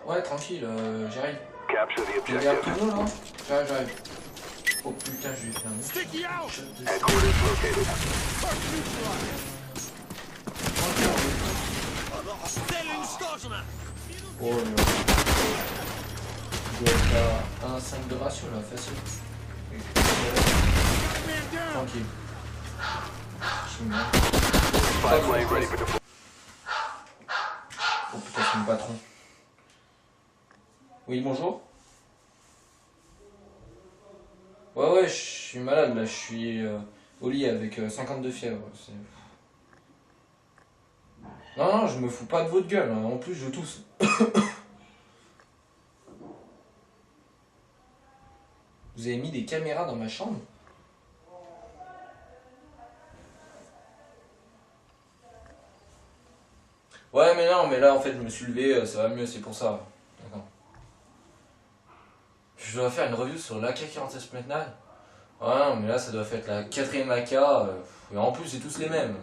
Ouais, tranquille, j'arrive. Capture the T'es derrière objective. tout le monde, là? J'arrive. Oh putain, je vais faire un Sticky out! Headquarters located. Ställ skadorna! Oh non. Il doit être à 1,5 de ratio là, facile. Tranquille. Je me mets. Spy plane ready for deployment. Oh putain, c'est mon patron. Oui, bonjour. Ouais, je suis malade là, je suis au lit avec 52 fièvre. Non, je me fous pas de votre gueule, hein. En plus je tousse. Vous avez mis des caméras dans ma chambre? Ouais, mais non, mais là en fait je me suis levé, ça va mieux, c'est pour ça. D'accord. Je dois faire une review sur l'AK-47 Splatnaz. Ouais, non, mais là ça doit être la 4ème AK, et en plus c'est tous les mêmes.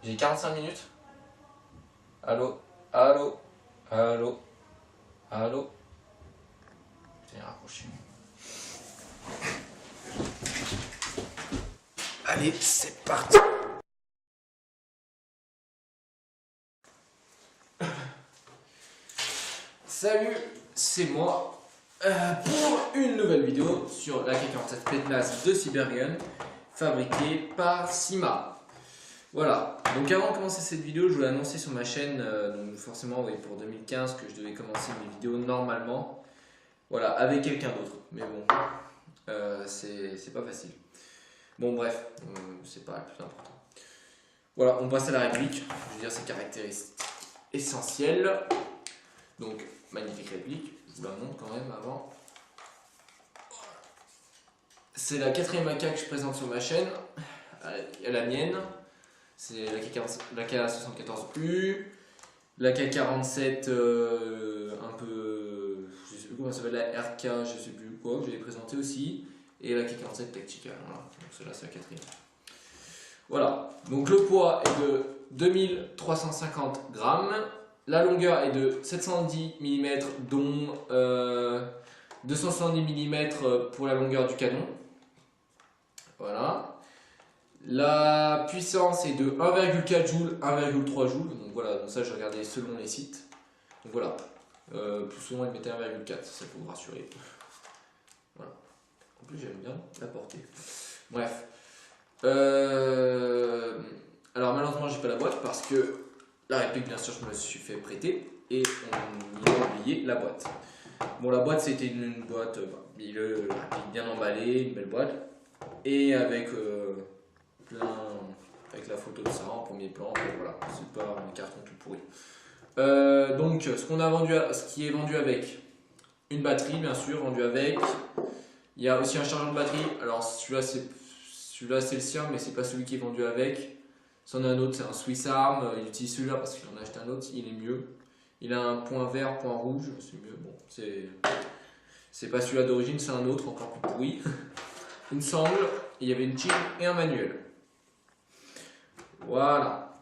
J'ai 45 minutes. Allô? Allô? Allô? Allô? Putain, raccroché. Allez, c'est parti. Salut, c'est moi pour une nouvelle vidéo sur l'AK-47 Splatnaz de Cybergun fabriquée par Syma. Voilà, donc avant de commencer cette vidéo, je voulais annoncer sur ma chaîne, donc forcément oui, pour 2015 que je devais commencer mes vidéos normalement, voilà, avec quelqu'un d'autre, mais bon, c'est pas facile. Bon bref, c'est pas le plus important. Voilà, on passe à la réplique, je veux dire ses caractéristiques essentielles. Donc, magnifique réplique, je vous la montre quand même avant. C'est la 4ème AK que je présente sur ma chaîne, la mienne. C'est l'AK-74U, l'AK-47 un peu, je sais plus comment ça s'appelle, la RK, je sais plus quoi, que j'avais présenté aussi, et l'AK-47 Tactical, voilà, donc celle-là c'est la 4ème. Voilà, donc le poids est de 2350 grammes, la longueur est de 710 mm, dont 270 mm pour la longueur du canon, voilà. La puissance est de 1,4 joules, 1,3 joules. Donc voilà, donc ça j'ai regardé selon les sites. Donc voilà, plus souvent ils mettaient 1,4, ça faut vous rassurer. Voilà. En plus j'aime bien la portée. Bref. Alors malheureusement j'ai pas la boîte parce que la réplique bien sûr je me suis fait prêter et on y a oublié la boîte. Bon la boîte c'était une boîte bien emballée, une belle boîte. Et avec avec la photo de ça en premier plan, voilà, c'est pas un carton tout pourri. Donc ce qui est vendu avec une batterie bien sûr, vendue avec. Il y a aussi un chargeur de batterie, alors celui-là c'est le sien mais c'est pas celui qui est vendu avec. C'en a un autre, c'est un Swiss Arm, il utilise celui-là parce qu'il en a acheté un autre, il est mieux. Il a un point vert, point rouge, c'est mieux, bon, c'est pas celui-là d'origine, c'est un autre encore plus pourri. Une sangle, il y avait une chine et un manuel. Voilà.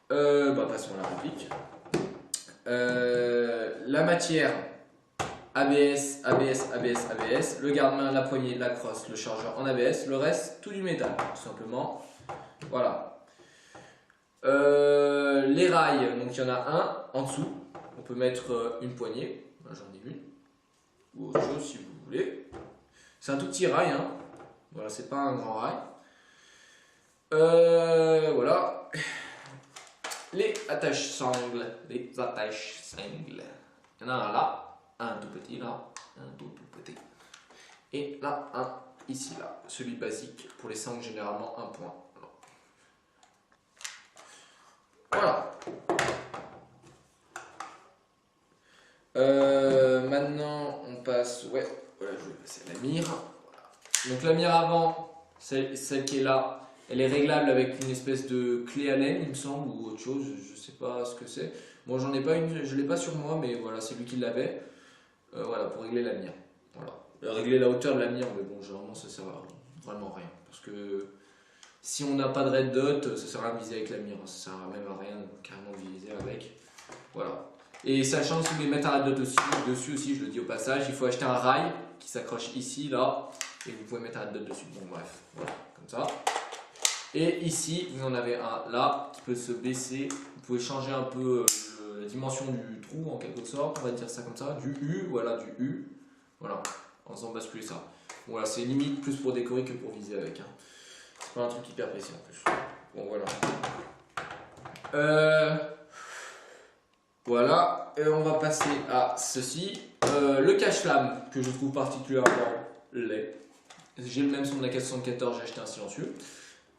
Passons à la réplique. La matière, ABS, ABS, ABS, ABS. Le garde-main, la poignée, la crosse, le chargeur en ABS. Le reste, tout du métal, tout simplement. Voilà. Les rails, donc il y en a un en dessous. On peut mettre une poignée. J'en ai une. Ou autre chose si vous voulez. C'est un tout petit rail, hein. Voilà, c'est pas un grand rail. Voilà. Les attaches sangles. Les attaches sangles. Il y en a un là, un tout petit là, un tout petit. Et là, un ici là. Celui basique. Pour les sangles, généralement, un point. Voilà. Maintenant, on passe. Ouais, voilà, je vais passer à la mire. Donc la mire avant, celle qui est là, elle est réglable avec une espèce de clé Allen, il me semble, ou autre chose, je ne sais pas ce que c'est. Bon, j'en ai pas une, je l'ai pas sur moi, mais voilà, c'est lui qui l'avait. Voilà, pour régler la mire. Voilà. Régler la hauteur de la mire, mais bon, généralement ça sert à vraiment rien. Parce que si on n'a pas de red dot, ça sert à rien de viser avec la mire, ça sert même à rien carrément de viser avec. Voilà. Et sachant que si vous voulez mettre un red dot dessus aussi, je le dis au passage, il faut acheter un rail qui s'accroche ici, là, et vous pouvez mettre un red dot dessus. Bon bref, voilà, comme ça. Et ici, vous en avez un là qui peut se baisser. Vous pouvez changer un peu la dimension du trou en quelque sorte, on va dire ça comme ça, du U, voilà, du U. Voilà, en faisant basculer ça. Voilà, c'est limite plus pour décorer que pour viser avec. Hein. C'est pas un truc hyper précis en plus. Bon, voilà. Voilà, et on va passer à ceci. Le cache-flamme que je trouve particulièrement laid. J'ai le même son de la 474, j'ai acheté un silencieux.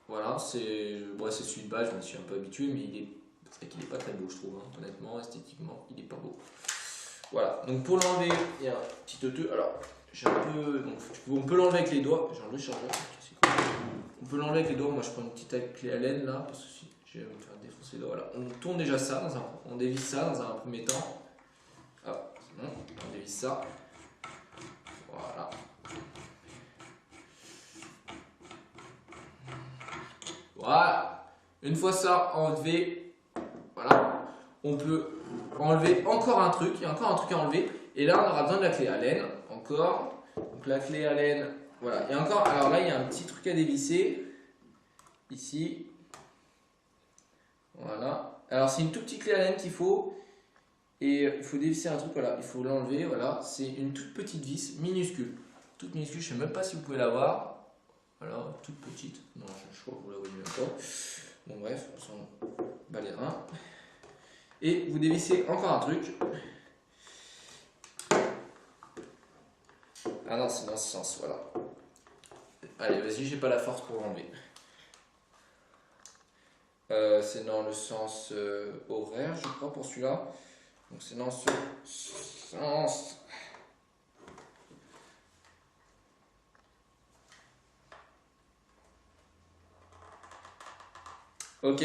Voilà, c'est celui de base, je me suis un peu habitué, mais c'est vrai qu'il n'est pas très beau, je trouve. Hein. Honnêtement, esthétiquement, il n'est pas beau. Voilà, donc pour l'enlever, il y a un petit teuteux. Alors, j'ai un peu. Donc, on peut l'enlever avec les doigts. J'ai enlevé le chargeur. On peut l'enlever avec les doigts. Moi, je prends une petite clé à laine là, parce que si je vais me faire défoncer les doigts. Voilà, on tourne déjà ça, on dévisse ça dans un premier temps. Ah, c'est bon, on dévisse ça. Voilà. Voilà. Une fois ça enlevé, voilà, on peut enlever encore un truc. Il y a encore un truc à enlever. Et là, on aura besoin de la clé à laine. Encore. Donc la clé à laine. Voilà. Et encore. Alors là, il y a un petit truc à dévisser. Ici. Voilà. Alors c'est une toute petite clé à laine qu'il faut. Et il faut dévisser un truc. Voilà. Il faut l'enlever. Voilà. C'est une toute petite vis minuscule. Toute minuscule. Je ne sais même pas si vous pouvez la voir. Voilà, toute petite. Non, je crois que vous la voyez même pas. Bon, bref, on s'en bat les reins. Et vous dévissez encore un truc. Ah non, c'est dans ce sens, voilà. Allez, vas-y, j'ai pas la force pour l'enlever. C'est dans le sens horaire, je crois, pour celui-là. Donc c'est dans ce sens. Ok,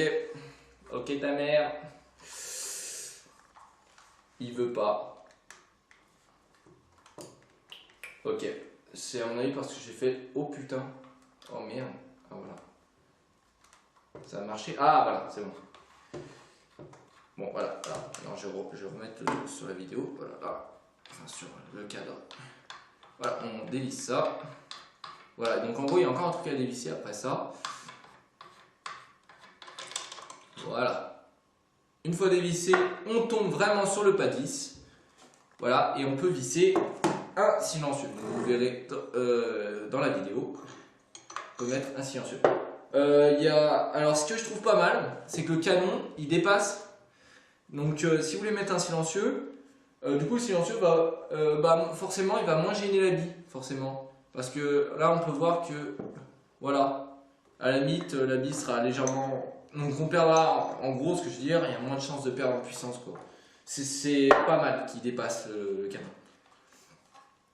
ok ta mère. Il veut pas. Ok, c'est à mon avis parce que j'ai fait oh putain. Oh merde. Ah voilà. Ça a marché. Ah voilà, c'est bon. Bon voilà, voilà. Alors je vais remettre sur la vidéo. Voilà, là. Enfin sur le cadre. Voilà, on dévisse ça. Voilà, donc en gros il y a encore un truc à dévisser après ça. Voilà. Une fois dévissé, on tombe vraiment sur le pas 10. Voilà, et on peut visser un silencieux. Donc, vous verrez dans la vidéo. On peut mettre un silencieux. Alors, ce que je trouve pas mal, c'est que le canon, il dépasse. Donc, si vous voulez mettre un silencieux, du coup, le silencieux va, forcément, il va moins gêner la bille, forcément. Parce que là, on peut voir que, voilà, à la limite, la bille sera légèrement. Donc on perdra, en gros ce que je veux dire, il y a moins de chances de perdre en puissance quoi. C'est pas mal qui dépasse le canon.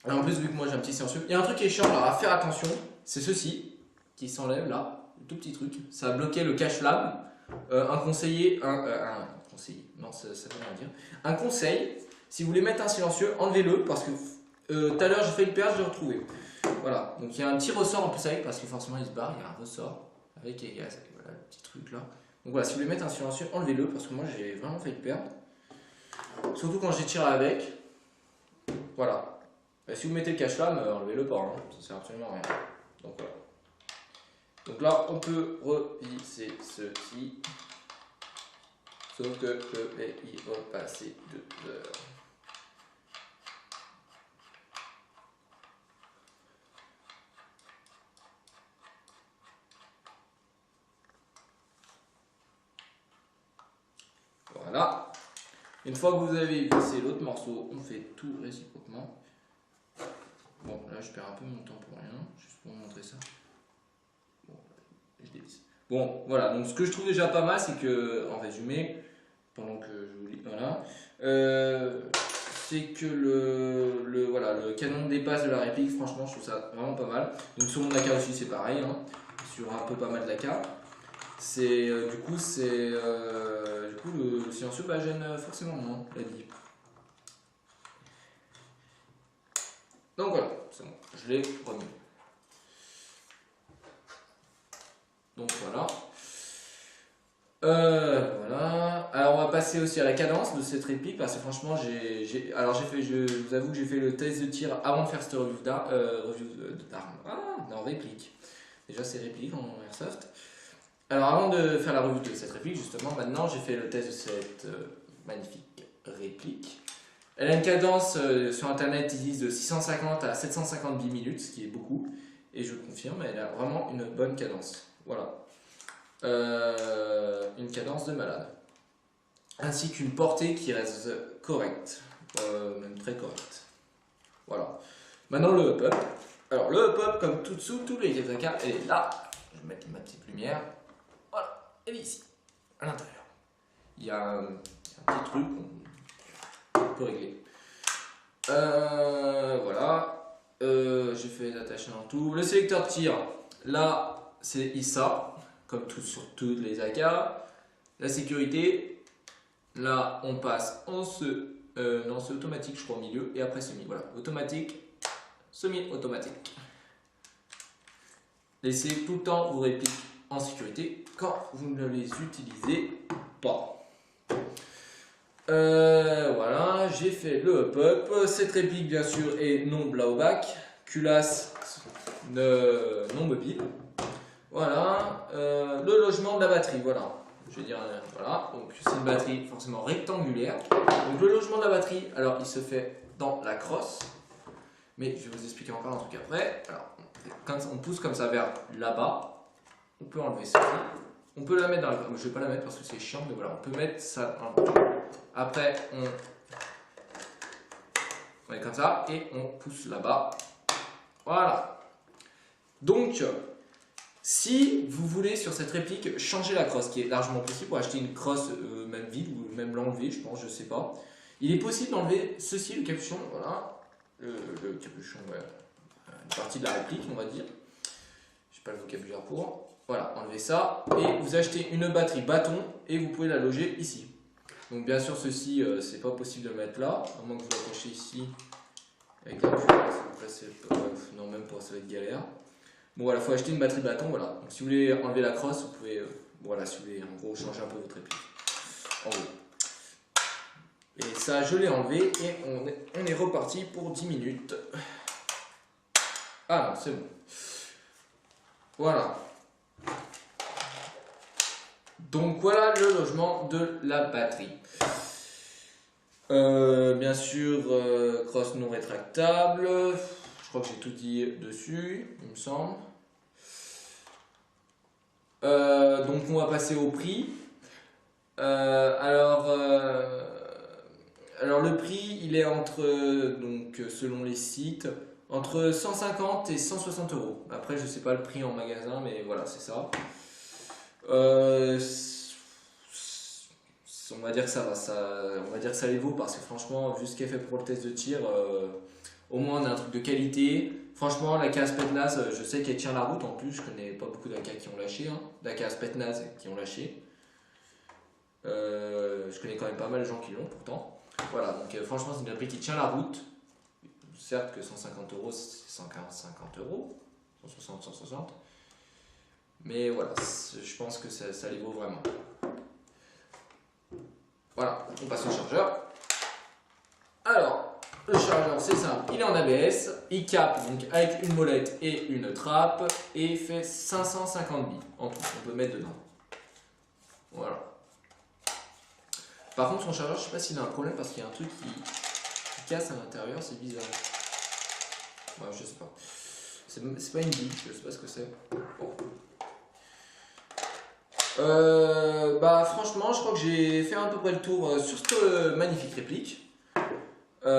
Et en plus vu que moi j'ai un petit silencieux, il y a un truc qui est chiant alors à faire attention, c'est ceci qui s'enlève là, le tout petit truc, ça a bloqué le cache-flamme. Un conseiller, non ça veut rien dire. Un conseil, si vous voulez mettre un silencieux, enlevez-le parce que tout à l'heure j'ai fait le perdre, je l'ai retrouvé. Voilà, donc il y a un petit ressort en plus avec parce que forcément il se barre, il y a un ressort avec voilà, le petit truc là. Donc voilà, si vous voulez mettre un silencieux, enlevez-le parce que moi j'ai vraiment fait le perdre. Surtout quand j'ai tiré avec. Voilà. Et si vous mettez le cache-flamme, enlevez-le pas, hein. Ça sert absolument à rien. Donc voilà. Donc là, on peut revisser ceci. Sauf que je vais y repasser 2 heures. Voilà. Une fois que vous avez vissé l'autre morceau, on fait tout réciproquement. Bon, là je perds un peu mon temps pour rien, juste pour vous montrer ça. Bon, je dévisse. Bon, voilà, donc ce que je trouve déjà pas mal, c'est que, en résumé, pendant que je vous lis, voilà, c'est que voilà, le canon dépasse de la réplique, franchement je trouve ça vraiment pas mal. Donc sur mon AK aussi c'est pareil, hein, sur un peu pas mal d'AK. C'est du coup le silencieux gêne forcément moins la vie. Donc voilà, c'est bon, je l'ai remis. Donc voilà. Voilà. Alors on va va passer aussi à la cadence de cette réplique parce que franchement, je vous avoue que j'ai fait le test de tir avant de faire cette review d'armes. Non, réplique. Déjà, c'est réplique en airsoft. Alors, avant de faire la review de cette réplique, justement, maintenant, j'ai fait le test de cette magnifique réplique. Elle a une cadence sur internet, ils disent de 650 à 750 minutes, ce qui est beaucoup. Et je confirme, elle a vraiment une bonne cadence. Voilà. Une cadence de malade. Ainsi qu'une portée qui reste correcte. Même très correcte. Voilà. Maintenant le up-up. Alors le up-up, comme tout dessous, tous les AK, elle est là. Je vais mettre ma petite lumière. Voilà. Elle est ici, à l'intérieur. Il y a un petit truc qu'on peut régler. Voilà. J'ai fait les attachements tout. Le sélecteur de tir, là, c'est ISA, comme tout sur toutes les AK. La sécurité, là, on passe en non, c'est automatique, je crois, au milieu, et après semi. Voilà, automatique, semi-automatique. Laissez tout le temps vos répliques en sécurité quand vous ne les utilisez pas. Voilà, j'ai fait le up-up. Cette réplique, bien sûr, est non blowback. Culasse non mobile. Voilà. Le logement de la batterie, voilà. Je vais dire, voilà. Donc, c'est une batterie forcément rectangulaire. Donc, le logement de la batterie, alors, il se fait dans la crosse. Mais je vais vous expliquer encore un truc après. Alors, quand on pousse comme ça vers là-bas, on peut enlever ceci. On peut la mettre dans la... Je ne vais pas la mettre parce que c'est chiant, mais voilà, on peut mettre ça dans le... Après, on est comme ça et on pousse là-bas. Voilà. Donc, si vous voulez sur cette réplique changer la crosse, qui est largement possible pour acheter une crosse même vide ou même l'enlever, je pense, je sais pas. Il est possible d'enlever ceci, le capuchon, voilà. Le capuchon, ouais. Une partie de la réplique, on va dire. Je n'ai pas le vocabulaire pour. Voilà, enlevez ça et vous achetez une batterie bâton et vous pouvez la loger ici. Donc bien sûr ceci c'est pas possible de le mettre là, à moins que vous l'accrochez ici avec la cuisse. Non même pas, ça va être galère. Bon voilà, il faut acheter une batterie bâton, voilà. Donc si vous voulez enlever la crosse, vous pouvez, voilà, si vous voulez en gros changer un peu votre réplique. En gros. Et ça je l'ai enlevé et on est reparti pour 10 minutes. Ah non, c'est bon. Voilà. Donc voilà le logement de la batterie. Bien sûr, crosse non rétractable. Je crois que j'ai tout dit dessus, il me semble. Donc on va passer au prix. Alors le prix, il est entre, donc selon les sites, entre 150 et 160 euros. Après, je sais pas le prix en magasin, mais voilà, c'est ça. On va dire que ça va, on va dire que ça les vaut parce que franchement, vu ce qu'elle fait pour le test de tir, au moins on a un truc de qualité. Franchement, la AK Spetsnaz, je sais qu'elle tient la route en plus. Je connais pas beaucoup d'AK qui ont lâché, hein, d'AK Spetsnaz qui ont lâché. Je connais quand même pas mal de gens qui l'ont pourtant. Voilà, donc franchement, c'est une réplique qui tient la route. Certes que 150 euros, c'est 150 euros, 160, 160. Mais voilà, je pense que ça les vaut vraiment. Voilà, on passe au chargeur. Alors, le chargeur, c'est simple, il est en ABS, il capte donc avec une molette et une trappe et fait 550 billes en tout, on peut mettre dedans. Voilà. Par contre, son chargeur, je sais pas s'il a un problème parce qu'il y a un truc qui casse à l'intérieur, c'est bizarre. Ouais, je sais pas. C'est pas une bille, je sais pas ce que c'est. Bon. Bah franchement je crois que j'ai fait à peu près le tour sur cette magnifique réplique. Voilà,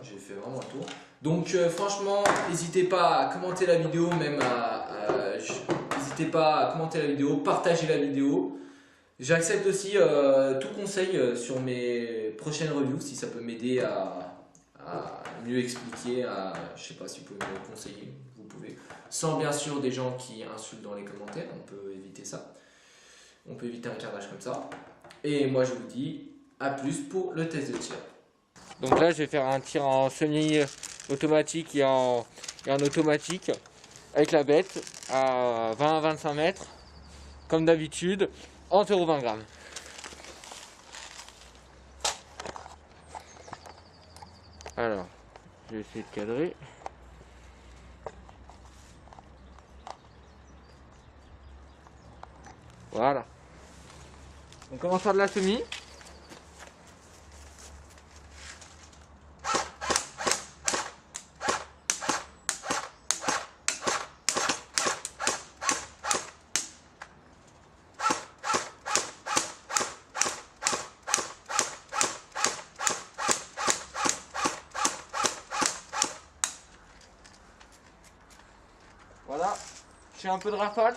j'ai fait vraiment le tour. Donc franchement n'hésitez pas à commenter la vidéo, même n'hésitez pas à commenter la vidéo, partager la vidéo. J'accepte aussi tout conseil sur mes prochaines reviews si ça peut m'aider à mieux expliquer, je sais pas si vous pouvez me conseiller, vous pouvez. Sans bien sûr des gens qui insultent dans les commentaires, on peut éviter ça. On peut éviter un carnage comme ça. Et moi je vous dis à plus pour le test de tir. Donc là je vais faire un tir en semi-automatique et en automatique avec la bête à 20 à 25 mètres. Comme d'habitude, en 0,20 grammes. Alors, je vais essayer de cadrer. Voilà. On commence par de la semis. Voilà, je fais un peu de rafale.